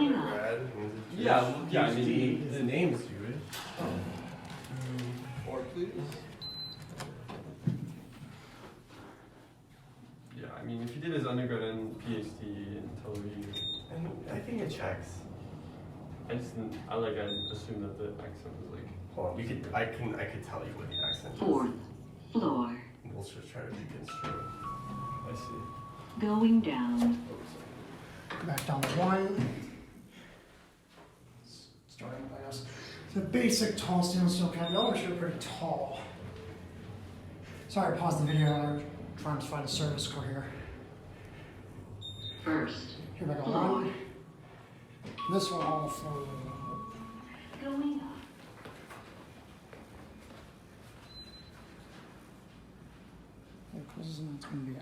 Going up. Yeah, well, yeah, I mean, the name's Jewish. Or please. Yeah, I mean, if he did his undergrad and PhD in television, I think it checks. I just didn't, I assumed that the accent was like. Hold on, I could tell you what the accent is. 4th floor. We'll just try to reconstruct. I see. Going down. Back down to 1. Starting by us. The basic tall stainless steel cabinet. Oh, actually pretty tall. Sorry, I paused the video. I'm trying to find a service score here. 1st Here we go. floor. 1. This one all for. Going up. This is going to be